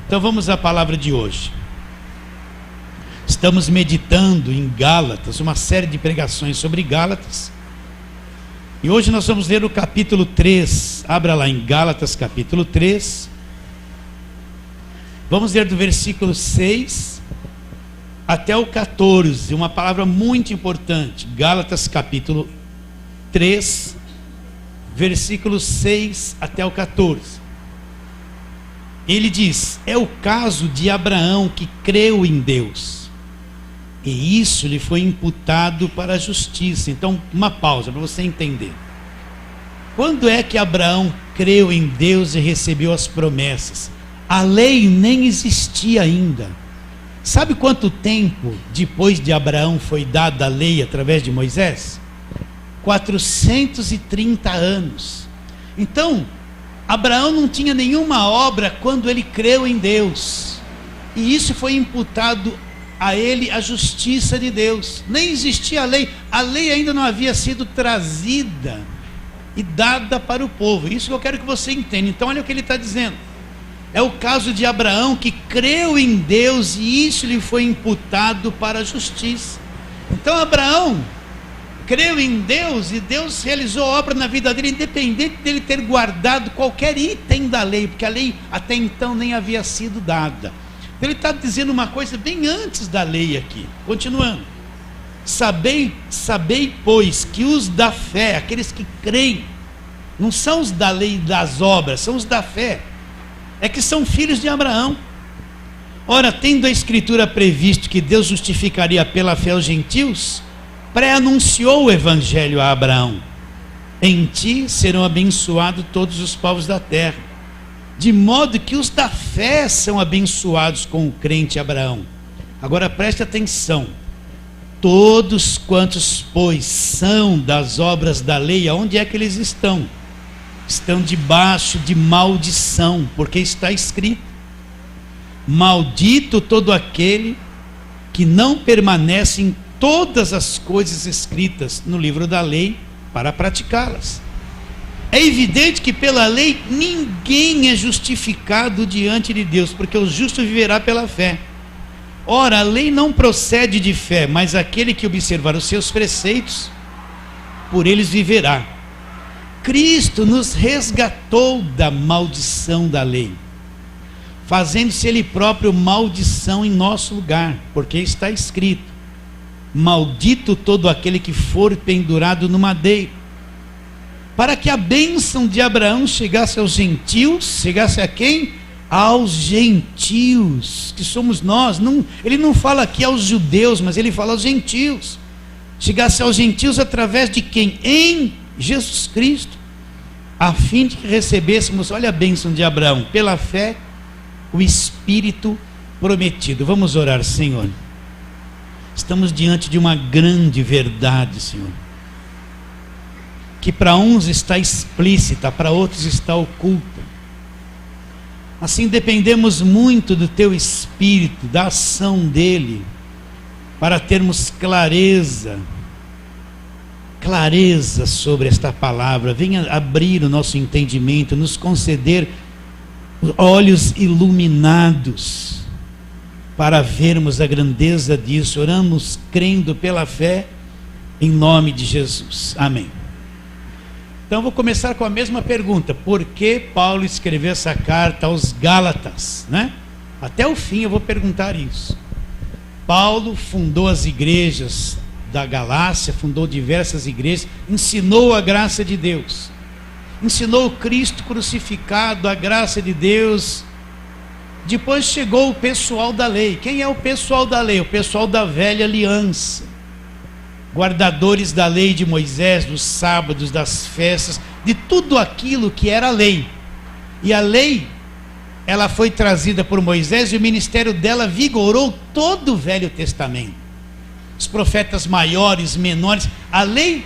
Então vamos à palavra de hoje. Estamos meditando em Gálatas, uma série de pregações sobre Gálatas. E hoje nós vamos ler o capítulo 3. Abra lá em Gálatas capítulo 3. Vamos ler do versículo 6 até o 14, uma palavra muito importante. Gálatas capítulo 3, versículos 6 até o 14. Ele diz: é o caso de Abraão, que creu em Deus, e isso lhe foi imputado para a justiça. Então, uma pausa para você entender. Quando é que Abraão creu em Deus e recebeu as promessas? A lei nem existia ainda. Sabe quanto tempo depois de Abraão foi dada a lei através de Moisés? 430 anos. Então, Abraão não tinha nenhuma obra quando ele creu em Deus, e isso foi imputado a ele a justiça de Deus. Nem existia a lei ainda não havia sido trazida e dada para o povo. Isso que eu quero que você entenda. Então olha o que ele está dizendo. É o caso de Abraão, que creu em Deus e isso lhe foi imputado para a justiça. Então Abraão creu em Deus e Deus realizou a obra na vida dele, independente dele ter guardado qualquer item da lei, porque a lei até então nem havia sido dada. Ele está dizendo uma coisa bem antes da lei aqui. Continuando: sabei, pois, que os da fé, aqueles que creem, não são os da lei e das obras, são os da fé, é que são filhos de Abraão. Ora, tendo a Escritura previsto que Deus justificaria pela fé os gentios, pré-anunciou o Evangelho a Abraão: em ti serão abençoados todos os povos da terra. De modo que os da fé são abençoados com o crente Abraão. Agora preste atenção: todos quantos, pois, são das obras da lei, aonde é que eles estão? Estão debaixo de maldição, porque está escrito: maldito todo aquele que não permanece em todas as coisas escritas no livro da lei para praticá-las. É evidente que pela lei ninguém é justificado diante de Deus, porque o justo viverá pela fé. Ora, a lei não procede de fé, mas aquele que observar os seus preceitos, por eles viverá. Cristo nos resgatou da maldição da lei, fazendo-se ele próprio maldição em nosso lugar, porque está escrito: maldito todo aquele que for pendurado no madeiro. Para que a bênção de Abraão chegasse aos gentios. Chegasse a quem? Aos gentios, que somos nós. Ele não fala aqui aos judeus, mas ele fala aos gentios. Chegasse aos gentios através de quem? Em Jesus Cristo, a fim de que recebêssemos, olha a bênção de Abraão, pela fé, o Espírito prometido. Vamos orar. Senhor, estamos diante de uma grande verdade, Senhor, que para uns está explícita, para outros está oculta. Assim dependemos muito do Teu Espírito, da ação dEle, para termos clareza sobre esta palavra. Venha abrir o nosso entendimento, nos conceder olhos iluminados para vermos a grandeza disso. Oramos crendo pela fé, em nome de Jesus. Amém. Então vou começar com a mesma pergunta: por que Paulo escreveu essa carta aos Gálatas, né? Até o fim eu vou perguntar isso. Paulo fundou as igrejas da Galácia, fundou diversas igrejas, ensinou a graça de Deus, ensinou o Cristo crucificado, a graça de Deus. Depois chegou o pessoal da lei. Quem é o pessoal da lei? O pessoal da velha aliança, guardadores da lei de Moisés, dos sábados, das festas, de tudo aquilo que era a lei. E a lei, ela foi trazida por Moisés, e o ministério dela vigorou todo o Velho Testamento. Os profetas maiores, menores, a lei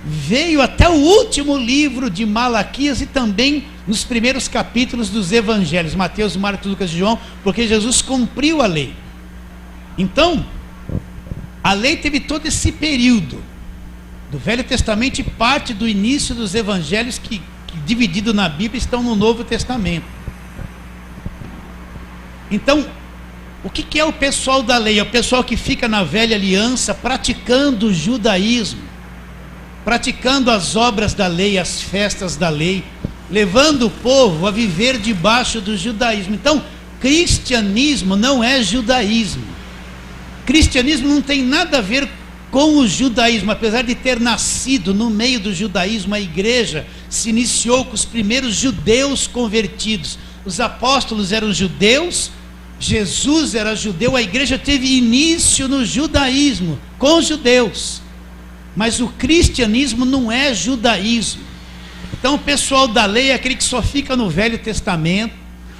veio até o último livro de Malaquias e também nos primeiros capítulos dos evangelhos, Mateus, Marcos, Lucas e João, porque Jesus cumpriu a lei. Então, a lei teve todo esse período do Velho Testamento e parte do início dos evangelhos que dividido na Bíblia estão no Novo Testamento. Então, o que é o pessoal da lei? É o pessoal que fica na velha aliança praticando o judaísmo, praticando as obras da lei, as festas da lei, levando o povo a viver debaixo do judaísmo. Então, cristianismo não é judaísmo. Cristianismo não tem nada a ver com o judaísmo, apesar de ter nascido no meio do judaísmo. A igreja se iniciou com os primeiros judeus convertidos. Os apóstolos eram judeus, Jesus era judeu, a igreja teve início no judaísmo, com os judeus. Mas o cristianismo não é judaísmo. Então o pessoal da lei é aquele que só fica no Velho Testamento,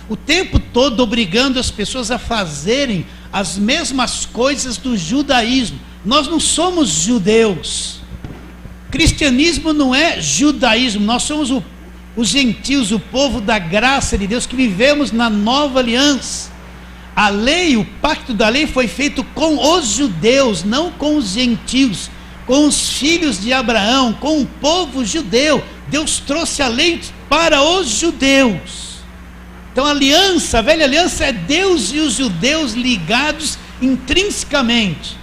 o tempo todo obrigando as pessoas a fazerem as mesmas coisas do judaísmo. Nós não somos judeus. Cristianismo não é judaísmo, nós somos os gentios, o povo da graça de Deus, que vivemos na nova aliança. A lei, o pacto da lei foi feito com os judeus, não com os gentios, com os filhos de Abraão, com o povo judeu. Deus trouxe a lei para os judeus. Então a aliança, a velha aliança, é Deus e os judeus ligados intrinsecamente.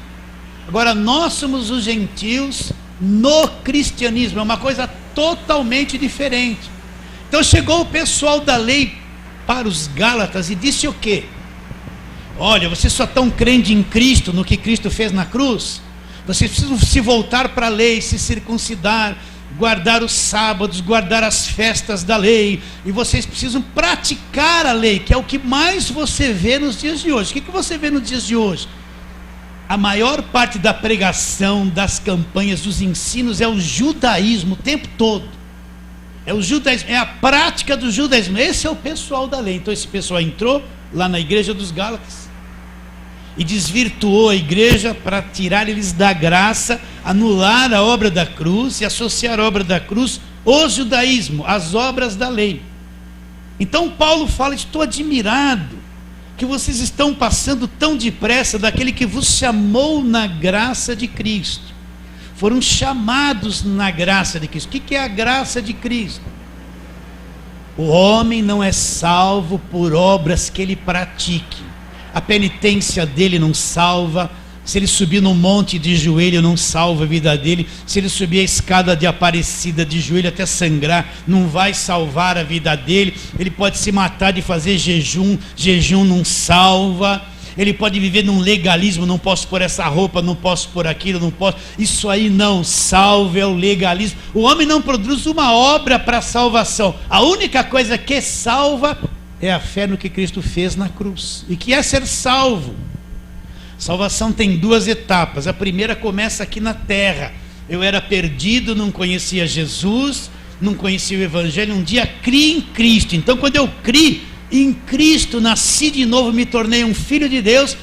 Agora nós somos os gentios no cristianismo, é uma coisa totalmente diferente. Então chegou o pessoal da lei para os Gálatas e disse o quê? Olha, vocês só estão crendo em Cristo, no que Cristo fez na cruz. Vocês precisam se voltar para a lei, se circuncidar, guardar os sábados, guardar as festas da lei, e vocês precisam praticar a lei, que é o que mais você vê nos dias de hoje. O que você vê nos dias de hoje? A maior parte da pregação, das campanhas, dos ensinos é o judaísmo o tempo todo. É o judaísmo, é a prática do judaísmo. Esse é o pessoal da lei. Então esse pessoal entrou lá na igreja dos Gálatas e desvirtuou a igreja para tirar eles da graça, anular a obra da cruz e associar a obra da cruz ao judaísmo, às obras da lei. Então Paulo fala: estou admirado que vocês estão passando tão depressa daquele que vos chamou na graça de Cristo. Foram chamados na graça de Cristo. O que é a graça de Cristo? O homem não é salvo por obras que ele pratique. A penitência dele não salva. Se ele subir no monte de joelho, não salva a vida dele. Se ele subir a escada de Aparecida de joelho até sangrar, não vai salvar a vida dele. Ele pode se matar de fazer jejum, jejum não salva. Ele pode viver num legalismo: não posso pôr essa roupa, não posso pôr aquilo, não posso. Isso aí não salva, é o legalismo. O homem não produz uma obra para salvação. A única coisa que salva é a fé no que Cristo fez na cruz. E que é ser salvo. Salvação tem duas etapas. A primeira começa aqui na terra. Eu era perdido, não conhecia Jesus, não conhecia o Evangelho. Um dia criei em Cristo. Então quando eu criei em Cristo, nasci de novo, me tornei um filho de Deus,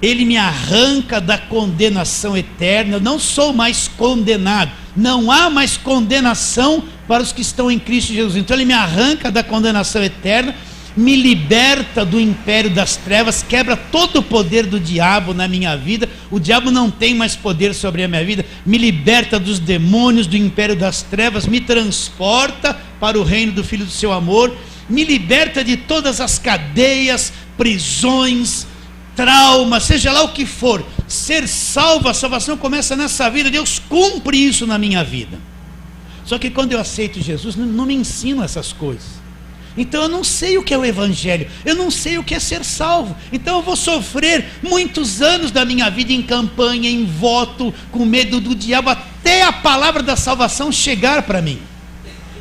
Ele me arranca da condenação eterna. Eu não sou mais condenado. Não há mais condenação para os que estão em Cristo Jesus. Então Ele me arranca da condenação eterna, me liberta do império das trevas, quebra todo o poder do diabo na minha vida. O diabo não tem mais poder sobre a minha vida. Me liberta dos demônios, do império das trevas, me transporta para o reino do Filho do seu amor, me liberta de todas as cadeias, prisões, traumas, seja lá o que for. Ser salvo, a salvação começa nessa vida. Deus cumpre isso na minha vida. Só que quando eu aceito Jesus, não me ensina essas coisas. Então eu não sei o que é o Evangelho, eu não sei o que é ser salvo. Então eu vou sofrer muitos anos da minha vida em campanha, em voto, com medo do diabo, até a palavra da salvação chegar para mim.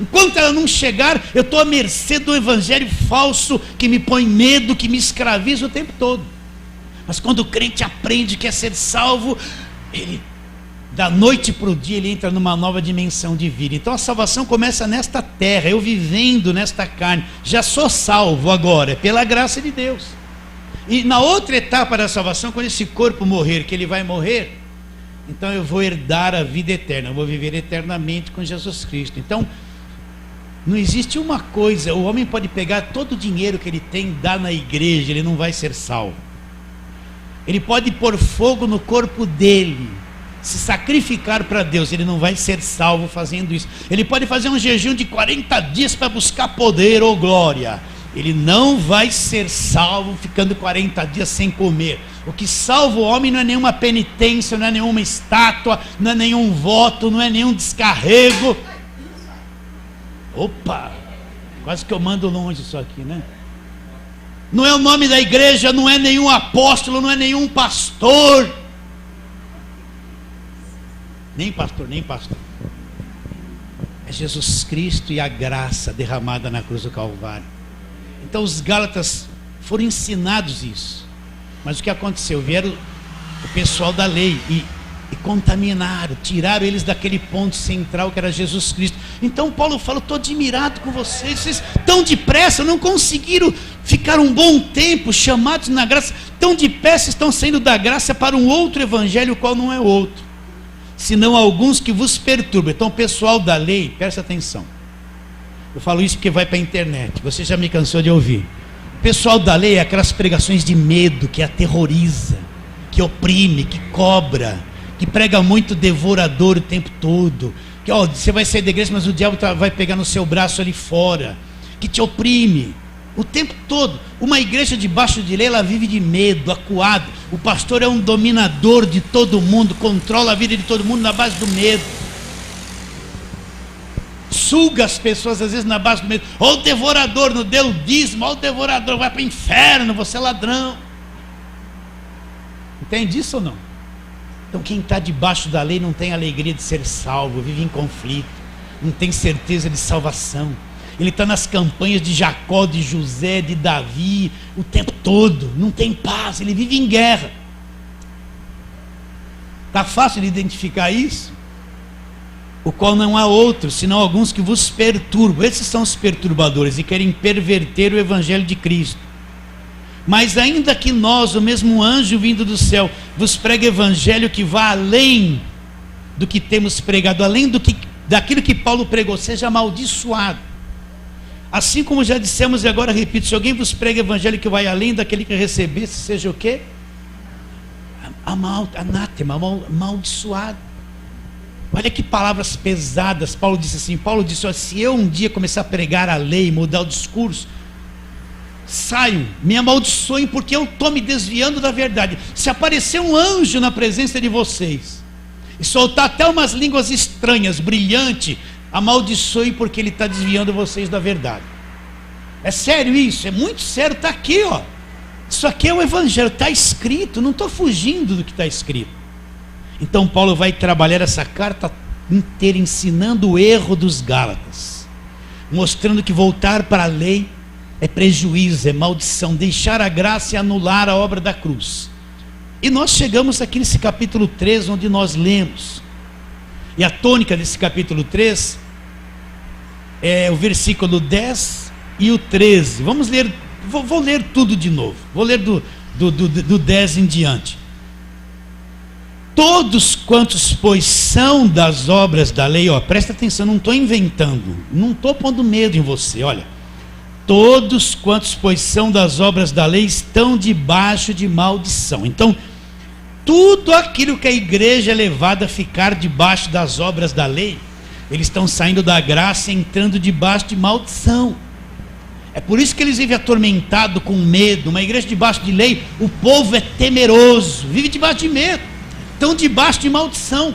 Enquanto ela não chegar, eu estou à mercê do evangelho falso, que me põe medo, que me escraviza o tempo todo. Mas quando o crente aprende que é ser salvo, ele, da noite para o dia, ele entra numa nova dimensão de vida. Então a salvação começa nesta terra, eu vivendo nesta carne. Já sou salvo agora, é pela graça de Deus. E na outra etapa da salvação, quando esse corpo morrer, que ele vai morrer, então eu vou herdar a vida eterna, eu vou viver eternamente com Jesus Cristo. Então não existe uma coisa: o homem pode pegar todo o dinheiro que ele tem e dar na igreja, ele não vai ser salvo. Ele pode pôr fogo no corpo dele, se sacrificar para Deus, ele não vai ser salvo fazendo isso. Ele pode fazer um jejum de 40 dias para buscar poder ou glória, Ele não vai ser salvo ficando 40 dias sem comer. O que salva o homem não é nenhuma penitência, não é nenhuma estátua, não é nenhum voto, não é nenhum descarrego. Opa, quase que eu mando longe isso aqui, né? Não é o nome da igreja, não é nenhum apóstolo, não é nenhum pastor. Nem pastor, nem pastor. É Jesus Cristo e a graça derramada na cruz do Calvário. Então os Gálatas foram ensinados isso. Mas o que aconteceu? Vieram o pessoal da lei e contaminaram, tiraram eles daquele ponto central que era Jesus Cristo. Então Paulo fala: estou admirado com vocês tão depressa, não conseguiram ficar um bom tempo chamados na graça, tão depressa estão saindo da graça para um outro evangelho, qual não é outro, senão alguns que vos perturbam. Então o pessoal da lei, presta atenção, eu falo isso porque vai para a internet, você já me cansou de ouvir. O pessoal da lei é aquelas pregações de medo, que aterroriza, que oprime, que cobra, que prega muito devorador o tempo todo, que você vai sair da igreja, mas o diabo vai pegar no seu braço ali fora, que te oprime o tempo todo. Uma igreja debaixo de lei, ela vive de medo, acuado. O pastor é um dominador de todo mundo, controla a vida de todo mundo na base do medo, suga as pessoas às vezes na base do medo. Ó o devorador, não deu o dízimo, ó o devorador, vai para o inferno, você é ladrão. Entende isso ou não? Então quem está debaixo da lei não tem alegria de ser salvo, vive em conflito, não tem certeza de salvação. Ele está nas campanhas de Jacó, de José, de Davi, o tempo todo, não tem paz, ele vive em guerra. Está fácil de identificar isso? O qual não há outro, senão alguns que vos perturbam. Esses são os perturbadores e querem perverter o evangelho de Cristo. Mas ainda que nós, o mesmo anjo vindo do céu, vos pregue evangelho que vá além do que temos pregado, além daquilo que Paulo pregou, seja amaldiçoado. Assim como já dissemos e agora repito, se alguém vos prega evangelho que vai além daquele que recebesse, seja o quê? Anátema, amaldiçoado. Olha que palavras pesadas. Paulo disse assim, se eu um dia começar a pregar a lei, mudar o discurso, saiam, me amaldiçoem, porque eu estou me desviando da verdade. Se aparecer um anjo na presença de vocês e soltar até umas línguas estranhas, brilhantes, amaldiçoem, porque ele está desviando vocês da verdade. É sério isso, é muito sério, está aqui, ó. Isso aqui é o evangelho, está escrito, não estou fugindo do que está escrito. Então Paulo vai trabalhar essa carta inteira ensinando o erro dos Gálatas, mostrando que voltar para a lei é prejuízo, é maldição, deixar a graça e anular a obra da cruz. E nós chegamos aqui nesse capítulo 3, onde nós lemos, e a tônica desse capítulo 3 é o versículo 10 e o 13. Vamos ler, vou ler tudo de novo, vou ler do 10 em diante. Todos quantos, pois, são das obras da lei, ó, presta atenção, não estou inventando, não estou pondo medo em você, olha. Todos quantos, pois, são das obras da lei, estão debaixo de maldição. Então, tudo aquilo que a igreja é levada a ficar debaixo das obras da lei, eles estão saindo da graça e entrando debaixo de maldição. É por isso que eles vivem atormentados, com medo. Uma igreja debaixo de lei, o povo é temeroso, vive debaixo de medo, estão debaixo de maldição.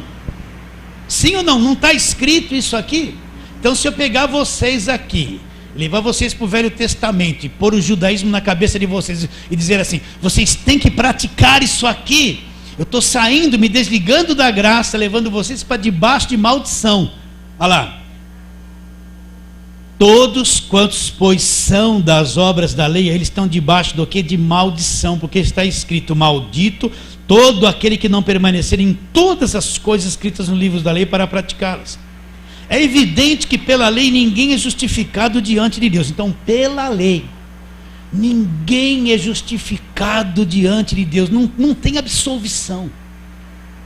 Sim ou não? Não está escrito isso aqui? Então, se eu pegar vocês aqui, levar vocês para o Velho Testamento e pôr o judaísmo na cabeça de vocês e dizer assim, vocês têm que praticar isso aqui, eu estou saindo, me desligando da graça, levando vocês para debaixo de maldição. Olha lá. Todos quantos, pois, são das obras da lei, eles estão debaixo do que? De maldição, porque está escrito, maldito todo aquele que não permanecer em todas as coisas escritas no livro da lei para praticá-las. É evidente que pela lei ninguém é justificado diante de Deus. Então, pela lei, ninguém é justificado diante de Deus. Não tem absolvição.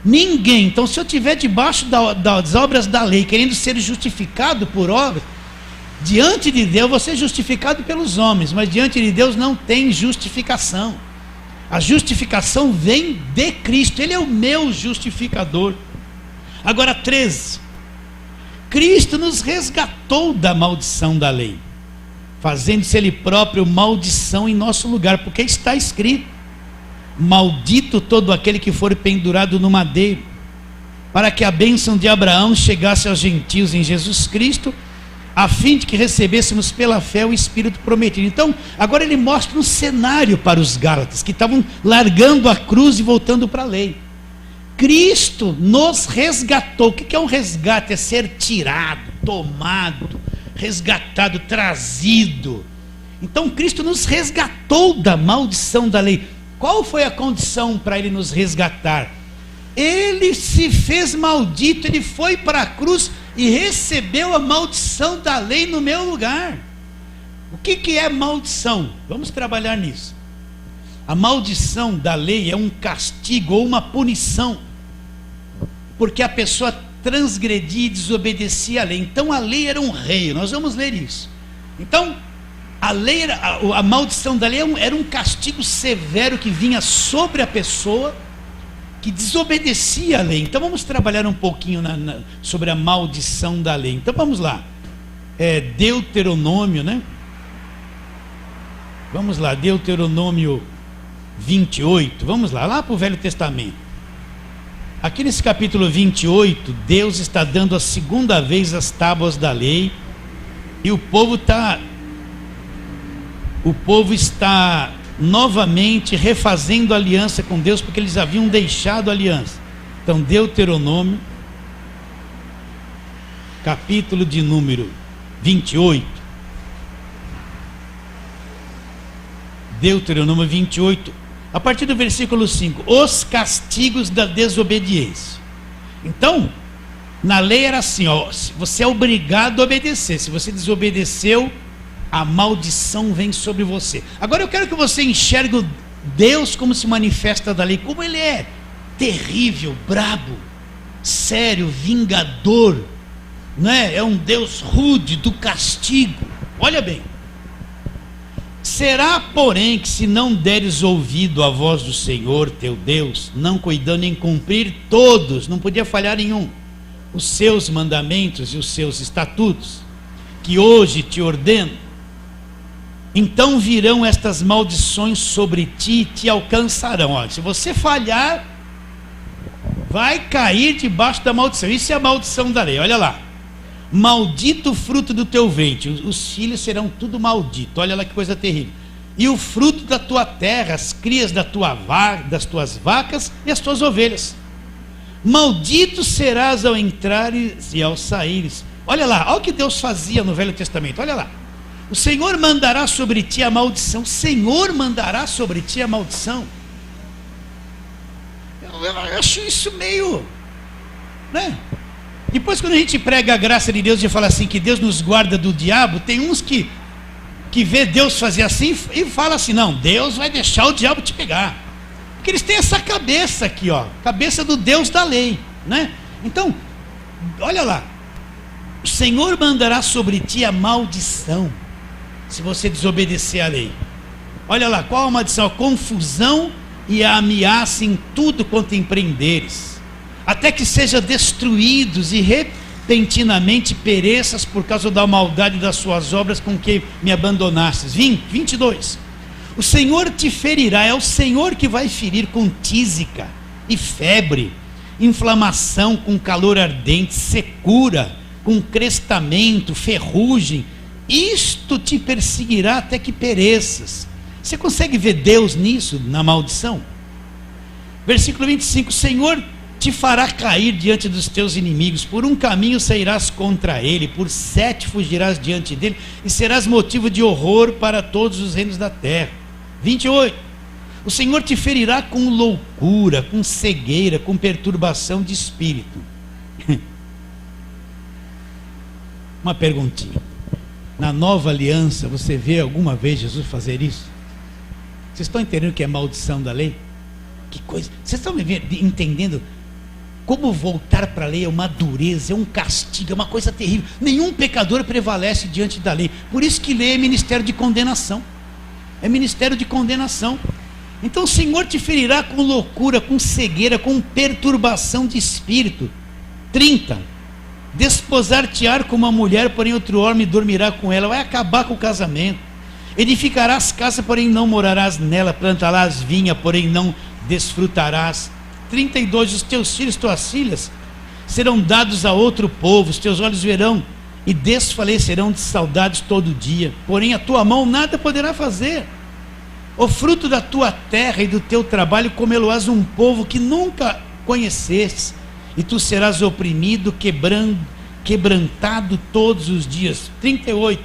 Ninguém. Então, se eu estiver debaixo das obras da lei, querendo ser justificado por obras, diante de Deus, vou ser justificado pelos homens, mas diante de Deus não tem justificação. A justificação vem de Cristo, Ele é o meu justificador. Agora 13, Cristo nos resgatou da maldição da lei. fazendo-se ele próprio maldição em nosso lugar, porque está escrito: maldito todo aquele que for pendurado no madeiro, para que a bênção de Abraão chegasse aos gentios em Jesus Cristo, a fim de que recebêssemos pela fé o Espírito prometido. Então, agora ele mostra um cenário para os Gálatas, que estavam largando a cruz e voltando para a lei. Cristo nos resgatou. O que é um resgate? É ser tirado, tomado, resgatado, trazido. Então Cristo nos resgatou da maldição da lei. Qual foi a condição para ele nos resgatar? Ele se fez maldito, ele foi para a cruz e recebeu a maldição da lei no meu lugar. O que é maldição? Vamos trabalhar nisso. A maldição da lei é um castigo ou uma punição, porque a pessoa transgredia e desobedecia a lei. Então a lei era um rei, nós vamos ler isso. Então a maldição da lei era um castigo severo que vinha sobre a pessoa que desobedecia a lei. Então vamos trabalhar um pouquinho sobre a maldição da lei. Então vamos lá, Deuteronômio, né? Vamos lá, Deuteronômio 28, vamos lá para o Velho Testamento. Aqui nesse capítulo 28, Deus está dando a segunda vez as tábuas da lei, e o povo está novamente refazendo a aliança com Deus, porque eles haviam deixado a aliança. Então, Deuteronômio, capítulo de número 28. Deuteronômio 28, a partir do versículo 5, os castigos da desobediência. Então, na lei era assim, você é obrigado a obedecer. Se você desobedeceu, a maldição vem sobre você. Agora eu quero que você enxergue Deus como se manifesta da lei, como ele é terrível, brabo, sério, vingador, não é? É um Deus rude, do castigo. Olha bem: será, porém, que se não deres ouvido à voz do Senhor teu Deus, não cuidando em cumprir todos, não podia falhar em um, os seus mandamentos e os seus estatutos, que hoje te ordeno, então virão estas maldições sobre ti e te alcançarão. Olha, se você falhar, vai cair debaixo da maldição. Isso é a maldição da lei. Olha lá: maldito o fruto do teu ventre, os filhos serão tudo maldito. Olha lá que coisa terrível. E o fruto da tua terra, as crias das tuas vacas e as tuas ovelhas. Maldito serás ao entrares e ao saíres. Olha lá, olha o que Deus fazia no Velho Testamento. Olha lá: o Senhor mandará sobre ti a maldição. O Senhor mandará sobre ti a maldição. Eu acho isso meio, né? Depois, quando a gente prega a graça de Deus e fala assim, que Deus nos guarda do diabo, tem uns que vê Deus fazer assim e fala assim: não, Deus vai deixar o diabo te pegar. Porque eles têm essa cabeça aqui, cabeça do Deus da lei, né? Então, olha lá: o Senhor mandará sobre ti a maldição, se você desobedecer a lei. Olha lá, qual a maldição? A confusão e a ameaça em tudo quanto empreenderes, até que sejam destruídos e repentinamente pereças por causa da maldade das suas obras com que me abandonastes. 22. O Senhor te ferirá. É o Senhor que vai ferir com tísica e febre, inflamação com calor ardente, secura, com crestamento, ferrugem. Isto te perseguirá até que pereças. Você consegue ver Deus nisso, na maldição? Versículo 25: o Senhor te fará cair diante dos teus inimigos, por um caminho sairás contra ele, por 7 fugirás diante dele, e serás motivo de horror para todos os reinos da terra. 28. O Senhor te ferirá com loucura, com cegueira, com perturbação de espírito. Uma perguntinha: na nova aliança, você vê alguma vez Jesus fazer isso? Vocês estão entendendo o que é maldição da lei? Que coisa! Vocês estão entendendo como voltar para a lei é uma dureza, é um castigo, é uma coisa terrível. Nenhum pecador prevalece diante da lei. Por isso que lei é ministério de condenação. É ministério de condenação. Então o Senhor te ferirá com loucura, com cegueira, com perturbação de espírito. 30. Desposar-te-á com uma mulher, porém outro homem dormirá com ela. Vai acabar com o casamento. Edificarás casa, porém não morarás nela. Plantarás vinha, porém não desfrutarás. 32. Os teus filhos, tuas filhas, serão dados a outro povo. Os teus olhos verão e desfalecerão de saudades todo dia. Porém a tua mão nada poderá fazer. O fruto da tua terra e do teu trabalho comê-lo-ás um povo que nunca conhecestes. E tu serás oprimido, quebrantado todos os dias. 38.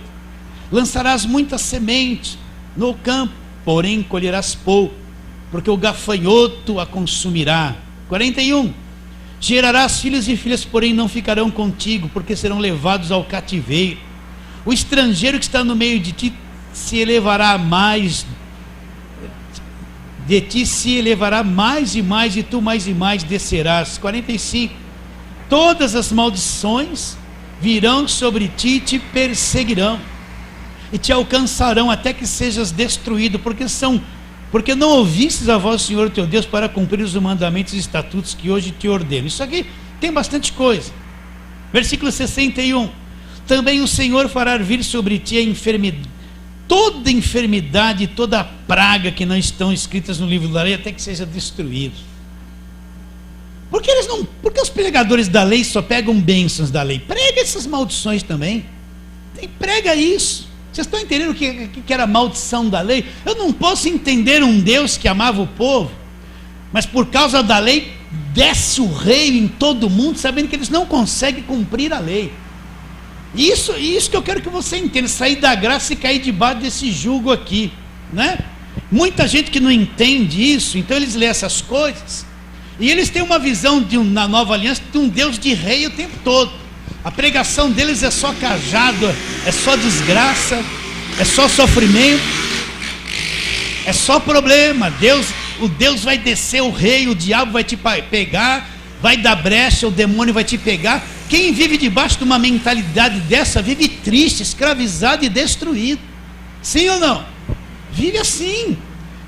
Lançarás muita semente no campo, porém colherás pouco, porque o gafanhoto a consumirá. 41. Gerarás filhos e filhas, porém não ficarão contigo, porque serão levados ao cativeiro. O estrangeiro que está no meio de ti se elevará mais, de ti se elevará mais e mais, e tu mais e mais descerás. 45. Todas as maldições virão sobre ti e te perseguirão, e te alcançarão até que sejas destruído, porque não ouvistes a voz do Senhor teu Deus para cumprir os mandamentos e estatutos que hoje te ordeno. Isso aqui tem bastante coisa. Versículo 61. Também o Senhor fará vir sobre ti a enfermidade, toda enfermidade e toda praga que não estão escritas no livro da lei, até que seja destruído. Porque os pregadores da lei só pegam bênçãos da lei? Prega essas maldições também. Prega isso. Vocês estão entendendo o que era a maldição da lei? Eu não posso entender um Deus que amava o povo, mas por causa da lei desce o rei em todo mundo, sabendo que eles não conseguem cumprir a lei. Isso que eu quero que você entenda, sair da graça e cair debaixo desse jugo aqui, né? Muita gente que não entende isso, então eles lêem essas coisas, e eles têm uma visão na nova aliança de um Deus de rei o tempo todo. A pregação deles é só cajado, é só desgraça, é só sofrimento, é só problema. O Deus vai descer o rei, o diabo vai te pegar, vai dar brecha, o demônio vai te pegar. Quem vive debaixo de uma mentalidade dessa vive triste, escravizado e destruído. Sim ou não? Vive assim.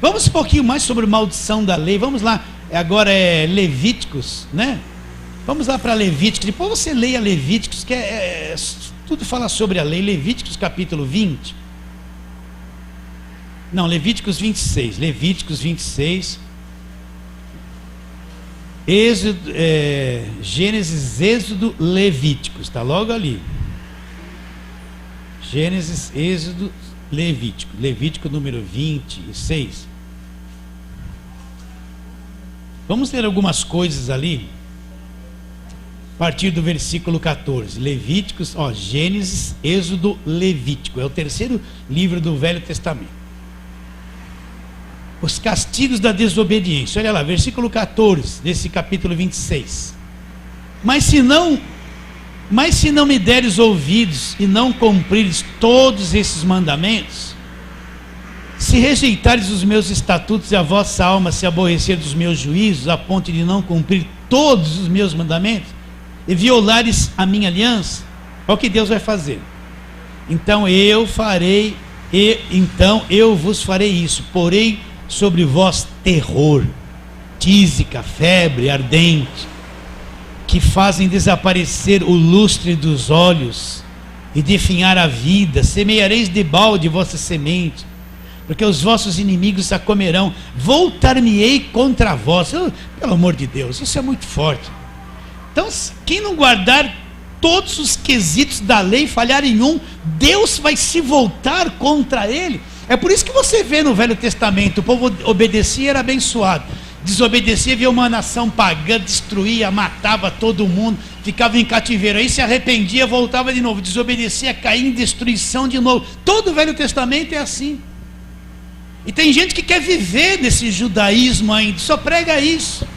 Vamos um pouquinho mais sobre maldição da lei. Vamos lá, agora é Levíticos, né? Vamos lá para Levíticos, depois você leia Levíticos, que tudo fala sobre a lei. Levíticos capítulo 20. Não, Levíticos 26. Levíticos 26. Gênesis, Êxodo, Levíticos, está logo ali. Gênesis, Êxodo, Levítico. Levítico número 26. Vamos ler algumas coisas ali. A partir do versículo 14, Levíticos, Gênesis, Êxodo, Levítico, é o terceiro livro do Velho Testamento. Os castigos da desobediência, olha lá, versículo 14, desse capítulo 26. Mas se não me deres ouvidos e não cumprires todos esses mandamentos, se rejeitares os meus estatutos e a vossa alma se aborrecer dos meus juízos, a ponto de não cumprir todos os meus mandamentos, e violares a minha aliança, olha o que Deus vai fazer. Então eu vos farei isso, porém sobre vós terror, tísica, febre ardente, que fazem desaparecer o lustre dos olhos e definhar a vida. Semeareis de balde vossa semente, porque os vossos inimigos a comerão. Voltar-me-ei contra vós. Pelo amor de Deus, isso é muito forte. Então, quem não guardar todos os quesitos da lei, falhar em um, Deus vai se voltar contra ele. É por isso que você vê no Velho Testamento, o povo obedecia e era abençoado, desobedecia, via uma nação pagã, destruía, matava todo mundo, ficava em cativeiro, aí se arrependia, voltava de novo, desobedecia, caía em destruição de novo. Todo o Velho Testamento é assim. E tem gente que quer viver nesse judaísmo ainda, só prega isso.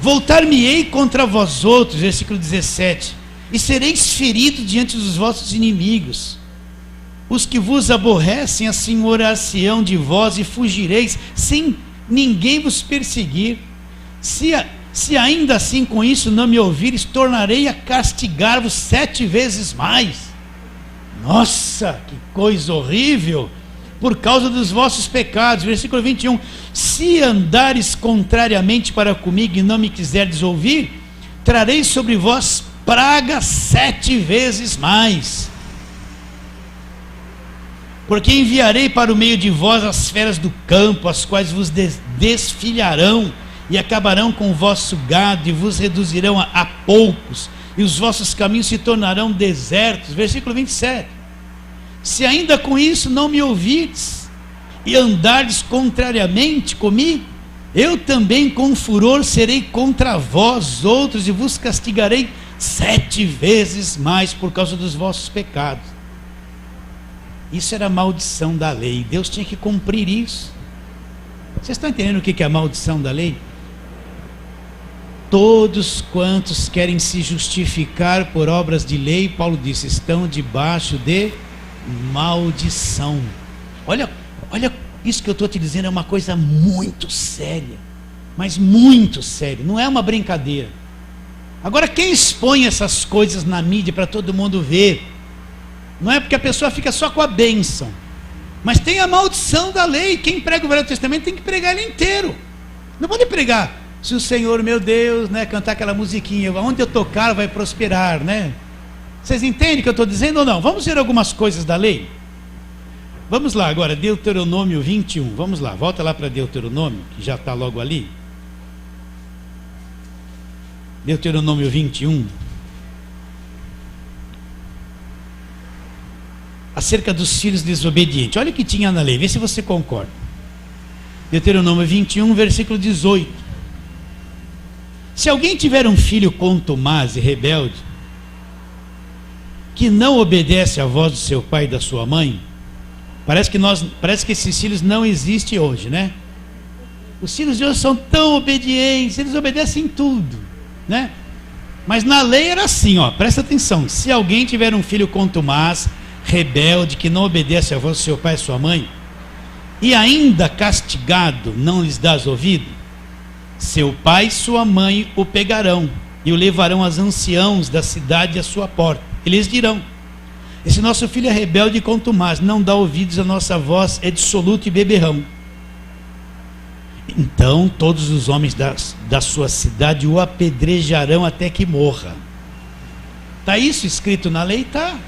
Voltar-me-ei contra vós outros, versículo 17, e sereis feridos diante dos vossos inimigos. Os que vos aborrecem assenhorar-se-ão de vós, e fugireis sem ninguém vos perseguir. Se ainda assim com isso não me ouvires, tornarei a castigar-vos 7 vezes mais. Nossa, que coisa horrível! Por causa dos vossos pecados. Versículo 21, se andares contrariamente para comigo e não me quiserdes ouvir, trarei sobre vós praga 7 vezes mais. Porque enviarei para o meio de vós as feras do campo, as quais vos desfilharão, e acabarão com o vosso gado, e vos reduzirão a poucos, e os vossos caminhos se tornarão desertos. Versículo 27. Se ainda com isso não me ouvides, e andardes contrariamente comigo, eu também com furor serei contra vós outros, e vos castigarei 7 vezes mais por causa dos vossos pecados. Isso era a maldição da lei. Deus tinha que cumprir isso. Vocês estão entendendo o que é a maldição da lei? Todos quantos querem se justificar por obras de lei, Paulo disse, estão debaixo de maldição. Olha, isso que eu estou te dizendo é uma coisa muito séria, mas muito séria, não é uma brincadeira. Agora, quem expõe essas coisas na mídia para todo mundo ver, não é porque a pessoa fica só com a bênção, mas tem a maldição da lei. Quem prega o Velho Testamento tem que pregar ele inteiro. Não pode pregar, se o Senhor, meu Deus, né, cantar aquela musiquinha, onde eu tocar vai prosperar, né? Vocês entendem o que eu estou dizendo ou não? Vamos ver algumas coisas da lei. Vamos lá agora, Deuteronômio 21, vamos lá, volta lá para Deuteronômio, que já está logo ali. Deuteronômio 21. Acerca dos filhos desobedientes. Olha o que tinha na lei, vê se você concorda. Deuteronômio 21, versículo 18. Se alguém tiver um filho contumaz e rebelde, que não obedece à voz do seu pai e da sua mãe, parece que esses filhos não existem hoje, né? Os filhos de hoje são tão obedientes, eles obedecem tudo, né? Mas na lei era assim, ó, presta atenção. Se alguém tiver um filho contumaz, rebelde, que não obedece à voz do seu pai e sua mãe, e ainda castigado não lhes dás ouvido, seu pai e sua mãe o pegarão e o levarão aos anciãos da cidade à sua porta. Eles dirão: esse nosso filho é rebelde e contumaz, não dá ouvidos à nossa voz, é dissoluto e beberrão. Então todos os homens da sua cidade o apedrejarão até que morra. Está isso escrito na lei? Está.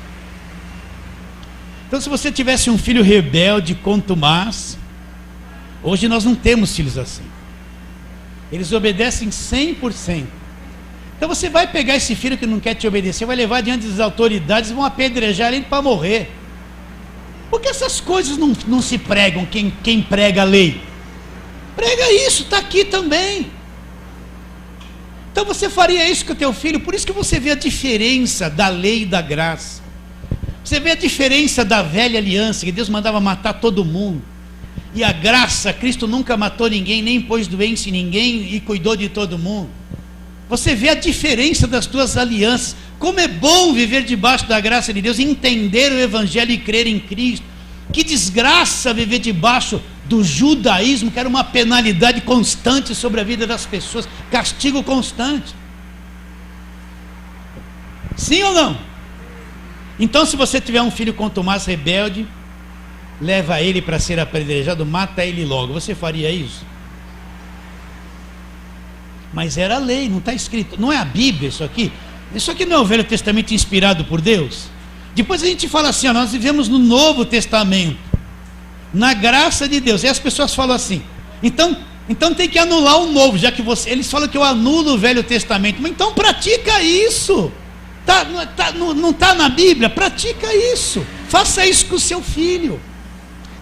Então, se você tivesse um filho rebelde, contumaz, hoje nós não temos filhos assim. Eles obedecem 100%. Então você vai pegar esse filho que não quer te obedecer, vai levar diante das autoridades e vão apedrejar ele para morrer. Porque essas coisas não se pregam quem prega a lei. Prega isso, está aqui também. Então você faria isso com o teu filho. Por isso que você vê a diferença da lei e da graça. Você vê a diferença da velha aliança, que Deus mandava matar todo mundo. E a graça, Cristo nunca matou ninguém, nem pôs doença em ninguém e cuidou de todo mundo. Você vê a diferença das duas alianças. Como é bom viver debaixo da graça de Deus, entender o Evangelho e crer em Cristo. Que desgraça viver debaixo do judaísmo, que era uma penalidade constante sobre a vida das pessoas, castigo constante. Sim ou não? Então, se você tiver um filho contumaz, rebelde, leva ele para ser apedrejado, mata ele logo. Você faria isso? Mas era a lei, não está escrito. Não é a Bíblia isso aqui. Isso aqui não é o Velho Testamento inspirado por Deus? Depois a gente fala assim, ó, nós vivemos no Novo Testamento, na graça de Deus. E as pessoas falam assim, então tem que anular o Novo, já que eles falam que eu anulo o Velho Testamento. Mas então pratica isso. Não está na Bíblia? Pratica isso. Faça isso com o seu filho.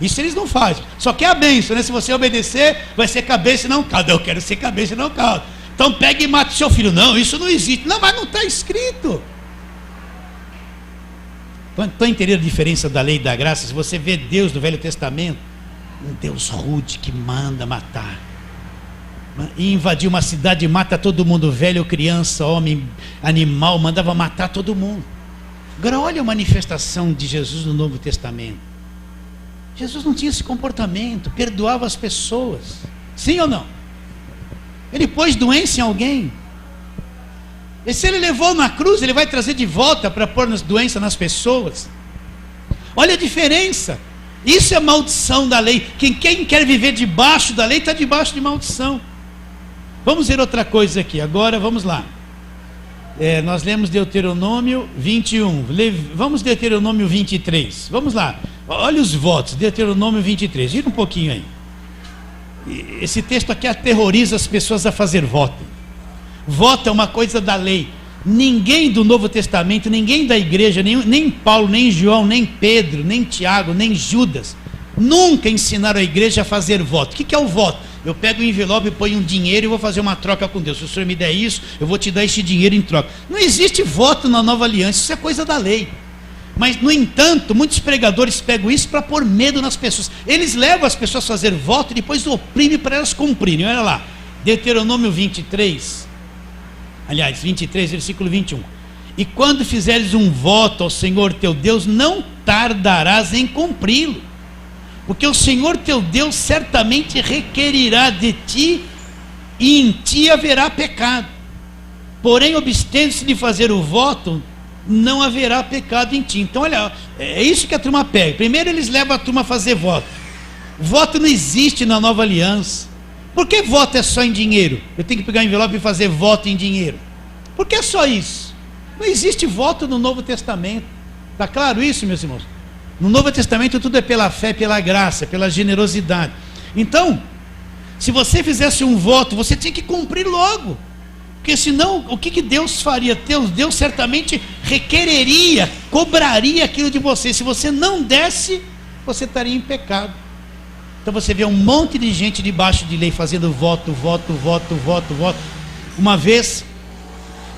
Isso eles não fazem. Só que é a bênção, né? Se você obedecer, vai ser cabeça e não cauda. Eu quero ser cabeça e não cauda. Então pega e mate seu filho. Não, isso não existe. Não, mas não está escrito. Estão entendendo a diferença da lei e da graça? Se você vê Deus no Velho Testamento, um Deus rude que manda matar. E invadir uma cidade e mata todo mundo, velho, criança, homem, animal, mandava matar todo mundo. Agora olha a manifestação de Jesus no Novo Testamento. Jesus não tinha esse comportamento, perdoava as pessoas. Sim ou não? Ele pôs doença em alguém. E se ele levou na cruz, ele vai trazer de volta para pôr doença nas pessoas. Olha a diferença. Isso é maldição da lei. Quem quer viver debaixo da lei está debaixo de maldição. Vamos ver outra coisa aqui. Agora vamos lá. Nós lemos Deuteronômio 21. Vamos Deuteronômio 23. Vamos lá. Olha os votos. Deuteronômio 23. Gira um pouquinho aí. Esse texto aqui aterroriza as pessoas a fazer voto. Voto é uma coisa da lei. Ninguém do Novo Testamento, ninguém da igreja, nem Paulo, nem João, nem Pedro, nem Tiago, nem Judas, nunca ensinaram a igreja a fazer voto. O que é o voto? Eu pego um envelope, ponho um dinheiro e vou fazer uma troca com Deus. Se o Senhor me der isso, eu vou te dar esse dinheiro em troca. Não existe voto na nova aliança, isso é coisa da lei. Mas, no entanto, muitos pregadores pegam isso para pôr medo nas pessoas. Eles levam as pessoas a fazer voto e depois oprimem para elas cumprirem. Olha lá, Deuteronômio 23, aliás, 23, versículo 21. E quando fizeres um voto ao Senhor teu Deus, não tardarás em cumpri-lo, porque o Senhor teu Deus certamente requerirá de ti, e em ti haverá pecado. Porém, obstendo-se de fazer o voto, não haverá pecado em ti. Então, olha, é isso que a turma pega. Primeiro eles levam a turma a fazer voto. Voto não existe na nova aliança. Por que voto é só em dinheiro? Eu tenho que pegar um envelope e fazer voto em dinheiro. Por que é só isso? Não existe voto no Novo Testamento. Está claro isso, meus irmãos? No Novo Testamento tudo é pela fé, pela graça, pela generosidade. Então, se você fizesse um voto, você tinha que cumprir logo. Porque senão, o que Deus faria? Deus certamente requereria, cobraria aquilo de você. Se você não desse, você estaria em pecado. Então você vê um monte de gente debaixo de lei fazendo voto. Uma vez,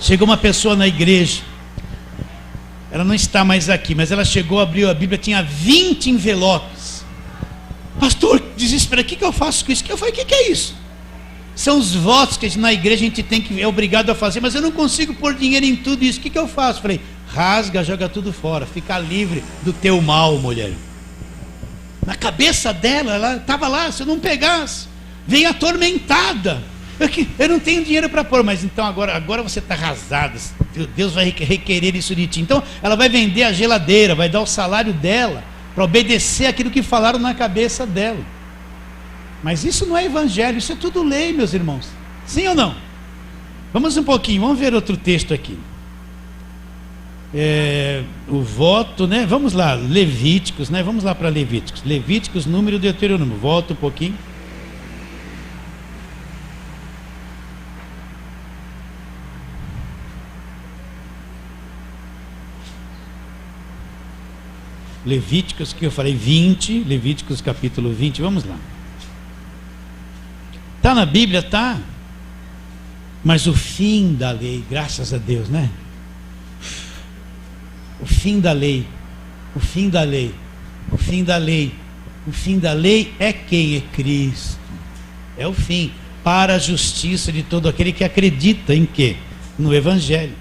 chegou uma pessoa na igreja. Ela não está mais aqui, mas ela chegou, abriu a Bíblia, tinha 20 envelopes. Pastor, desesperado, o que eu faço com isso? Eu falei, o que é isso? São os votos que na igreja a gente é obrigado a fazer, mas eu não consigo pôr dinheiro em tudo isso. O que eu faço? Eu falei, rasga, joga tudo fora, fica livre do teu mal, mulher. Na cabeça dela, ela estava lá, se eu não pegasse, vem atormentada. Eu não tenho dinheiro para pôr, mas então agora você está arrasada. Deus vai requerer isso de ti. Então ela vai vender a geladeira, vai dar o salário dela para obedecer aquilo que falaram na cabeça dela. Mas isso não é evangelho, isso é tudo lei, meus irmãos. Sim ou não? Vamos um pouquinho, vamos ver outro texto aqui. O voto, né? Vamos lá, Levíticos, né? Vamos lá para Levíticos. Levíticos, número, Deuteronômio. Volta um pouquinho. Levíticos, que eu falei 20, Levíticos capítulo 20, vamos lá. Está na Bíblia, tá? Mas o fim da lei, graças a Deus, né? O fim da lei, o fim da lei, o fim da lei, o fim da lei é quem? É Cristo. É o fim, para a justiça de todo aquele que acredita em quê? No Evangelho.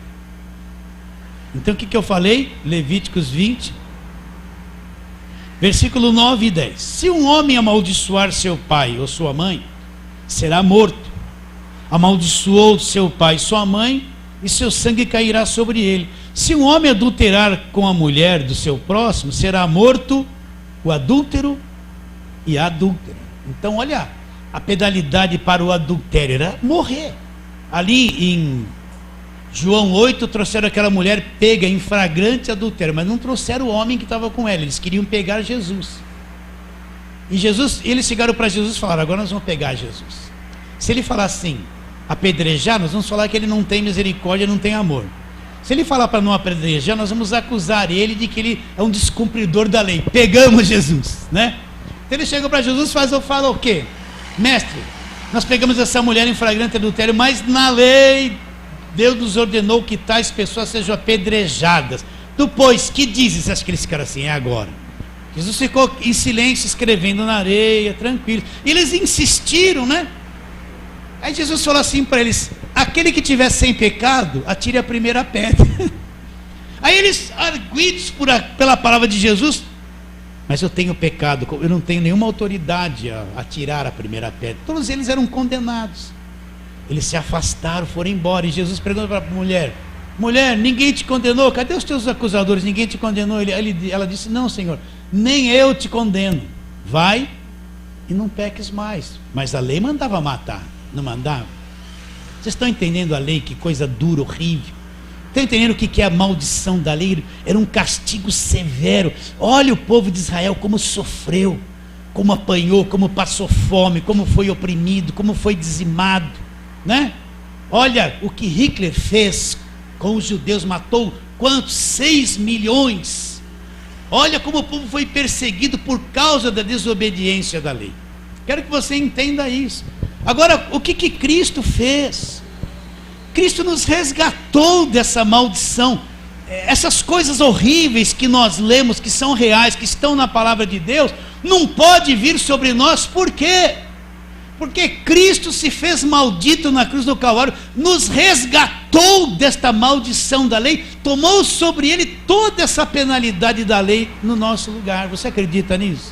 Então o que eu falei? Levíticos 20, versículo 9 e 10. Se um homem amaldiçoar seu pai ou sua mãe, será morto. Amaldiçoou seu pai e sua mãe, e seu sangue cairá sobre ele. Se um homem adulterar com a mulher do seu próximo, será morto o adúltero e a adúltera. Então olha, a penalidade para o adultério era morrer. Ali em João 8 trouxeram aquela mulher pega em flagrante adultério, mas não trouxeram o homem que estava com ela. Eles queriam pegar Jesus. E eles chegaram para Jesus e falaram, agora nós vamos pegar Jesus. Se ele falar assim, apedrejar, nós vamos falar que ele não tem misericórdia, não tem amor. Se ele falar para não apedrejar, nós vamos acusar ele de que ele é um descumpridor da lei. Pegamos Jesus, né? Então ele chega para Jesus e fala o quê? Mestre, nós pegamos essa mulher em flagrante adultério, mas na lei Deus nos ordenou que tais pessoas sejam apedrejadas. Tu, pois, que dizes? Acho que eles ficaram assim, é agora. Jesus ficou em silêncio, escrevendo na areia, tranquilo. E eles insistiram, né? Aí Jesus falou assim para eles, aquele que tiver sem pecado, atire a primeira pedra. Aí eles, arguidos pela palavra de Jesus, mas eu tenho pecado, eu não tenho nenhuma autoridade a tirar a primeira pedra. Todos eles eram condenados. Eles se afastaram, foram embora. E Jesus perguntou para a mulher, mulher, ninguém te condenou? Cadê os teus acusadores? Ninguém te condenou? Ela disse, não, Senhor, nem eu te condeno. Vai e não peques mais. Mas a lei mandava matar, não mandava? Vocês estão entendendo a lei? Que coisa dura, horrível. Está entendendo o que é a maldição da lei? Era um castigo severo. Olha o povo de Israel como sofreu, como apanhou, como passou fome, como foi oprimido, como foi dizimado, né? Olha o que Hitler fez com os judeus, matou quantos? 6 milhões. Olha como o povo foi perseguido por causa da desobediência da lei. Quero que você entenda isso. Agora, o que Cristo fez? Cristo nos resgatou dessa maldição. Essas coisas horríveis que nós lemos, que são reais, que estão na palavra de Deus, não pode vir sobre nós. Por quê? Porque Cristo se fez maldito na cruz do Calvário, nos resgatou desta maldição da lei, tomou sobre ele toda essa penalidade da lei no nosso lugar. Você acredita nisso?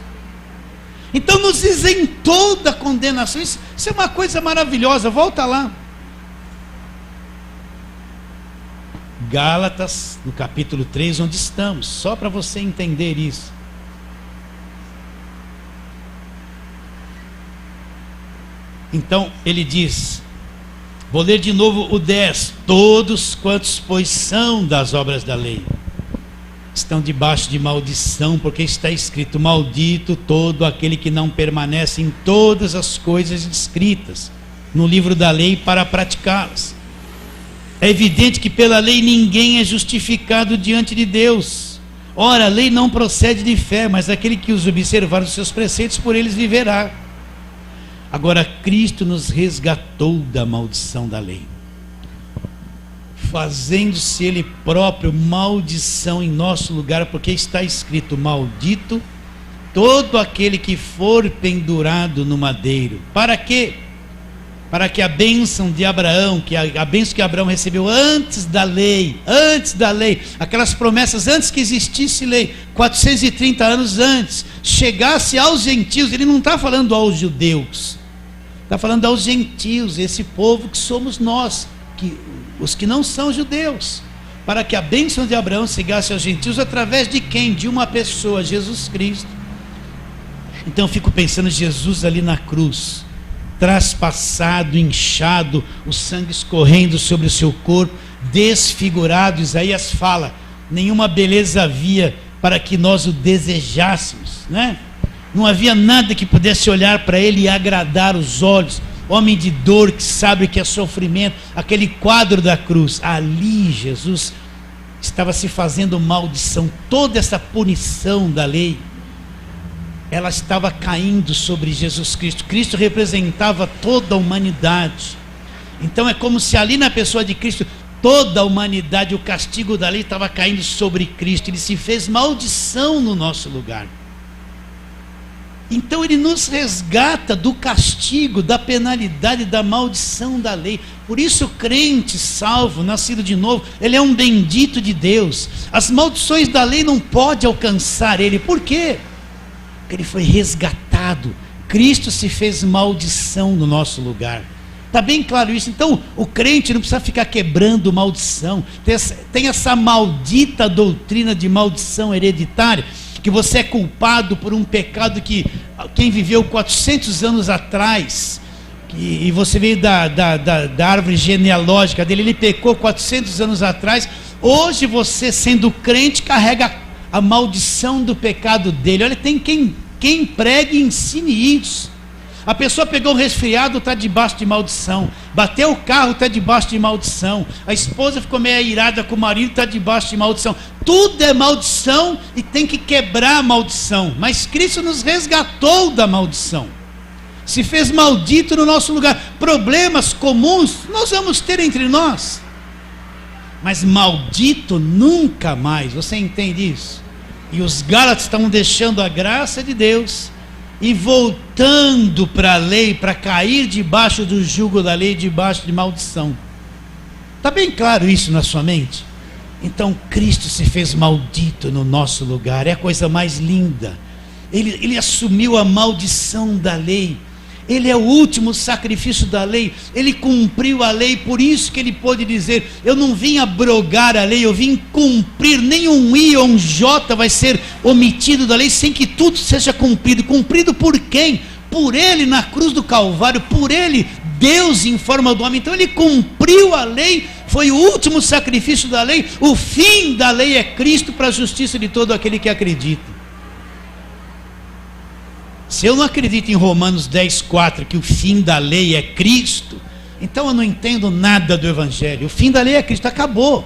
Então nos isentou da condenação. Isso é uma coisa maravilhosa. Volta lá. Gálatas, no capítulo 3, onde estamos, só para você entender isso. Então ele diz, vou ler de novo o 10: todos quantos, pois, são das obras da lei, estão debaixo de maldição, porque está escrito: maldito todo aquele que não permanece em todas as coisas escritas no livro da lei para praticá-las. É evidente que pela lei ninguém é justificado diante de Deus. Ora, a lei não procede de fé, mas aquele que os observar os seus preceitos, por eles viverá. Agora Cristo nos resgatou da maldição da lei, fazendo-se ele próprio maldição em nosso lugar, porque está escrito: maldito todo aquele que for pendurado no madeiro. Para quê? Para que a bênção de Abraão, que a bênção que Abraão recebeu antes da lei, aquelas promessas antes que existisse lei, 430 anos antes, chegasse aos gentios. Ele não está falando aos judeus, está falando aos gentios, esse povo que somos nós, os que não são judeus, para que a bênção de Abraão chegasse aos gentios através de quem? De uma pessoa, Jesus Cristo. Então eu fico pensando, Jesus ali na cruz, traspassado, inchado, o sangue escorrendo sobre o seu corpo, desfigurado. Isaías fala: nenhuma beleza havia para que nós o desejássemos, né? Não havia nada que pudesse olhar para ele e agradar os olhos. Homem de dor, que sabe que é sofrimento. Aquele quadro da cruz, ali Jesus estava se fazendo maldição. Toda essa punição da lei, ela estava caindo sobre Jesus Cristo. Cristo representava toda a humanidade. Então é como se ali na pessoa de Cristo, toda a humanidade, o castigo da lei estava caindo sobre Cristo. Ele se fez maldição no nosso lugar. Então ele nos resgata do castigo, da penalidade, da maldição da lei. Por isso o crente salvo, nascido de novo, ele é um bendito de Deus. As maldições da lei não podem alcançar ele. Por quê? Porque ele foi resgatado. Cristo se fez maldição no nosso lugar. Está bem claro isso? Então o crente não precisa ficar quebrando maldição. Tem essa maldita doutrina de maldição hereditária, que você é culpado por um pecado que quem viveu 400 anos atrás, e você veio da árvore genealógica dele, ele pecou 400 anos atrás. Hoje você, sendo crente, carrega a maldição do pecado dele. Olha, tem quem pregue e ensine isso. A pessoa pegou um resfriado, está debaixo de maldição. Bateu o carro, está debaixo de maldição. A esposa ficou meio irada com o marido, está debaixo de maldição. Tudo é maldição e tem que quebrar a maldição. Mas Cristo nos resgatou da maldição, se fez maldito no nosso lugar. Problemas comuns nós vamos ter entre nós, mas maldito nunca mais. Você entende isso? E os Gálatas estavam deixando a graça de Deus e voltando para a lei, para cair debaixo do jugo da lei, debaixo de maldição. Está bem claro isso na sua mente? Então Cristo se fez maldito no nosso lugar. É a coisa mais linda. Ele assumiu a maldição da lei. Ele é o último sacrifício da lei. Ele cumpriu a lei. Por isso que ele pôde dizer: eu não vim abrogar a lei, eu vim cumprir. Nenhum I ou um J vai ser omitido da lei sem que tudo seja cumprido. Cumprido por quem? Por ele na cruz do Calvário. Por ele, Deus em forma do homem. Então ele cumpriu a lei, foi o último sacrifício da lei. O fim da lei é Cristo para a justiça de todo aquele que acredita. Se eu não acredito em Romanos 10:4, que o fim da lei é Cristo, então eu não entendo nada do Evangelho. O fim da lei é Cristo, acabou.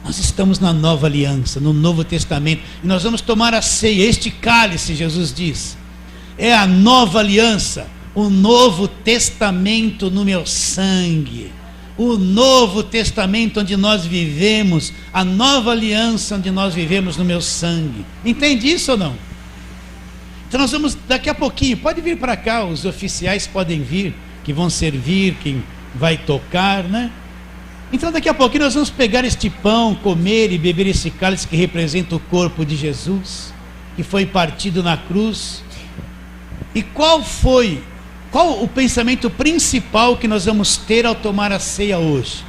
Nós estamos na nova aliança, no Novo Testamento, e nós vamos tomar a ceia. Este cálice, Jesus diz, é a nova aliança, o Novo Testamento no meu sangue. O Novo Testamento onde nós vivemos, a nova aliança onde nós vivemos no meu sangue. Entende isso ou não? Então nós vamos, daqui a pouquinho, pode vir para cá, os oficiais podem vir, que vão servir, quem vai tocar, né? Então daqui a pouquinho nós vamos pegar este pão, comer e beber esse cálice que representa o corpo de Jesus, que foi partido na cruz. E qual o pensamento principal que nós vamos ter ao tomar a ceia hoje?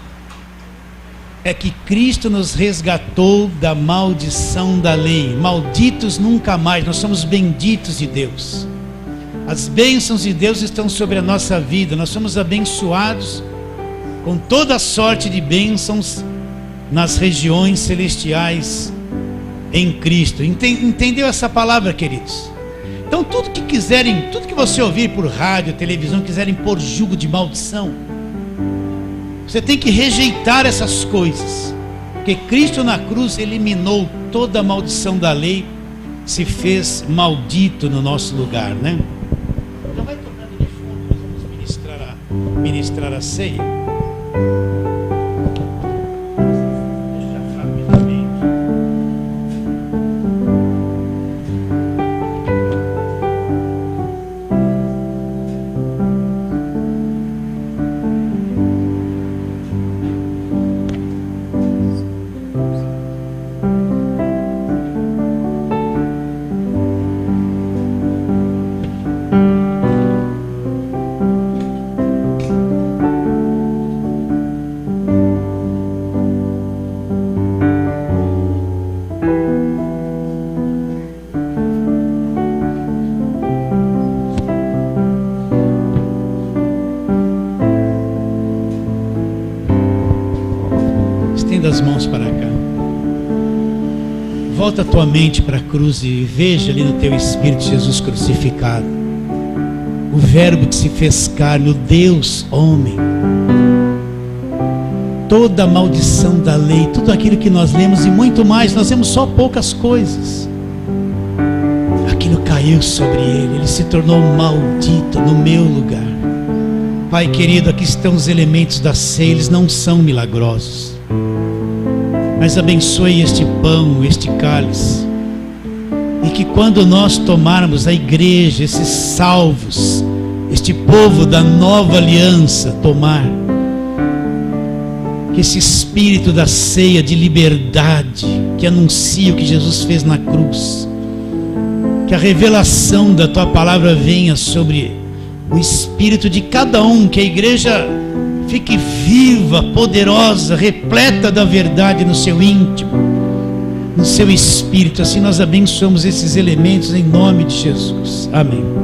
É que Cristo nos resgatou da maldição da lei. Malditos nunca mais, nós somos benditos de Deus. As bênçãos de Deus estão sobre a nossa vida, nós somos abençoados com toda sorte de bênçãos nas regiões celestiais em Cristo. Entendeu essa palavra, queridos? Então tudo que quiserem, tudo que você ouvir por rádio, televisão, quiserem pôr jugo de maldição, você tem que rejeitar essas coisas, porque Cristo na cruz eliminou toda a maldição da lei, se fez maldito no nosso lugar, né? Então vai tocando de fundo, nós vamos ministrar a ceia. As mãos para cá, volta a tua mente para a cruz e veja ali no teu espírito Jesus crucificado, o verbo que se fez carne, o Deus homem. Toda a maldição da lei, tudo aquilo que nós lemos e muito mais, nós lemos só poucas coisas, aquilo caiu sobre ele se tornou maldito no meu lugar. Pai querido, aqui estão os elementos da ceia, eles não são milagrosos, mas abençoe este pão, este cálice, e que quando nós tomarmos, a igreja, esses salvos, este povo da nova aliança tomar, que esse espírito da ceia de liberdade, que anuncia o que Jesus fez na cruz, que a revelação da tua palavra venha sobre o espírito de cada um, que a igreja fique viva, poderosa, repleta da verdade no seu íntimo, no seu espírito. Assim nós abençoamos esses elementos em nome de Jesus. Amém.